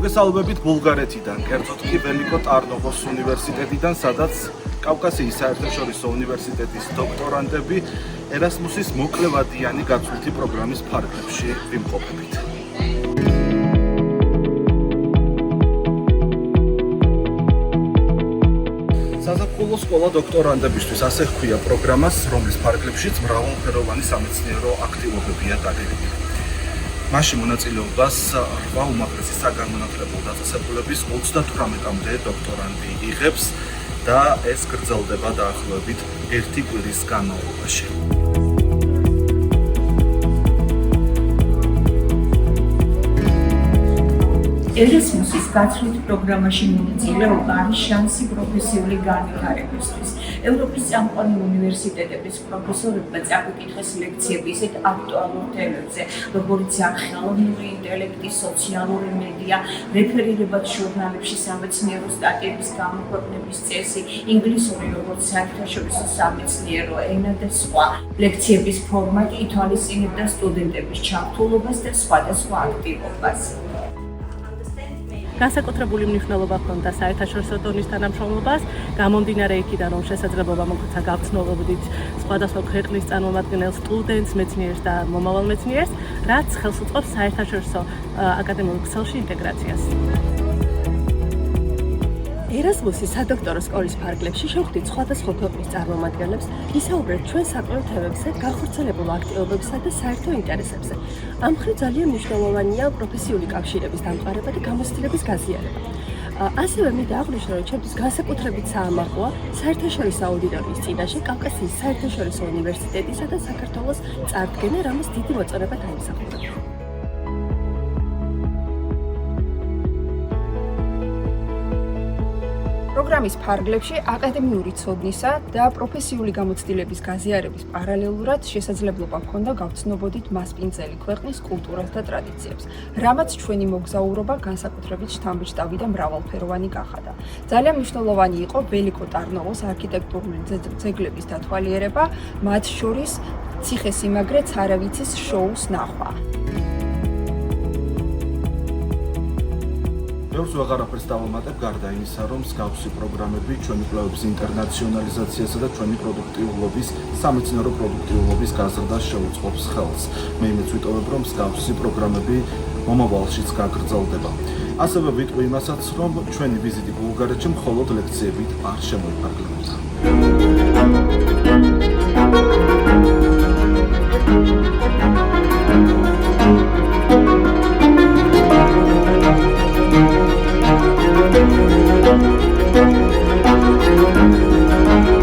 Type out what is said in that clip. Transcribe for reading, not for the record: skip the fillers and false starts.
მოგესალმებით ბულგარეთიდან, კერძოდ კი ველიკო-ტარნოვოს უნივერსიტეტიდან, სადაც კავკასიის საერთაშორისო უნივერსიტეტის დოქტორანტები ერასმუსის მოკლევადიანი გაცვლითი პროგრამის ფარგლებში ვიმყოფებით. საზაფხულო სკოლა დოქტორანტებისთვის ასე ჰქვია პროგრამას, რომლის ფარგლებშიც მრავალფეროვანი სამეცნიერო აქტივობებია დაგეგმილი. მასში მონაწილეობას 8 უმაღლესი საგანმანათლებლო დაწესებულების 38-მდე დოქტორანტი იღებს და ეს გრძელდება დაახლოებით 1 კვირის განმავლობაში. ერასმუსის გაცვლითი პროგრამაში მონაწილეობა არის შანსი პროფესიული განვითარებისთვის. ევროპის წამყვანი უნივერსიტეტების პროფესორებმა წაკითხეს ლექციები ისეთ აქტუალურ თემებზე, როგორიცაა ხელოვნური ინტელექტი, სოციალური მედია, რეფერირებად ჟურნალებში სამეცნიერო სტატიების გამოქვეყნების წესი, ინგლისური როგორც საერთაშორისო სამეცნიერო ენა და სხვა. ლექციების ფორმატი ითვალისწინებდა სტუდენტების ჩართულობას და სხვადასხვა აქტივობას. განსაკუთრებული მნიშვნელობა ჰქონდა საერთაშორისო დონის თანამშრომლობას, გამომდინარე იქიდან, რომ შესაძლებლობა მოგვეცა გავცნობოდით სხვადასხვა ქვეყნის წარმომადგენელ სტუდენტს, მეცნიერს და მომავალ მეცნიერს, რაც ხელს უწყობს საერთაშორისო აკადემიურ ქსელში ინტეგრაციას. ერასმუსის სადოქტორო სკოლის ფარგლებში შევხვდით სხვადასხვა ქვეყნის წარმომადგენლებს, ისაუბრეთ ჩვენ საკვლევ თემებზე, განხორციელებულ აქტივობებსა და საერთო ინტერესებზე. ამ მხრივ ძალიან მნიშვნელოვანია პროფესიული კავშირების დამყარება და გამოცდილების გაზიარება. ასევე მინდა აღვნიშნო, რომ ჩემთვის განსაკუთრებით საამაყოა საერთაშორისო აუდიტორიის წინაშე კავკასიის საერთაშორისო უნივერსიტეტისა და საქართველოს წარდგენა, რამაც დიდი მოწონება დაიმსახურა. პროგრამის ფარგლებში აკადემიური ცოდნისა და პროფესიული გამოცდილების გაზიარების პარალელურად შესაძლებლობა ჰქონდა გავცნობოდით მასპინძელი ქვეყნის კულტურას და ტრადიციებს, რამაც ჩვენი მოგზაურობა განსაკუთრებით შთამბეჭდავი და მრავალფეროვანი გახადა. ძალიან მნიშვნელოვანი იყო ველიკო-ტარნოვოს არქიტექტურული ძეგლების დათვალიერება, მათ შორის ციხესიმაგრე ცარავიცის შოუს ნახვა. ბევრს ვეღარაფერს დავამატებ გარდა იმისა, რომ მსგავსი პროგრამები ჩვენი კვლევების ინტერნაციონალიზაციასა და ჩვენი პროდუქტიულობის, სამეცნიერო პროდუქტიულობის გაზრდას შეუწყობს ხელს. მე იმედს ვიტოვებ, რომ მსგავსი პროგრამები მომავალშიც გაგრძელდება. ასევე ვიტყვი იმასაც, რომ ჩვენი ვიზიტი ბულგარეთში მხოლოდ ლექციებით არ შემოიფარგლებოდა. Thank you.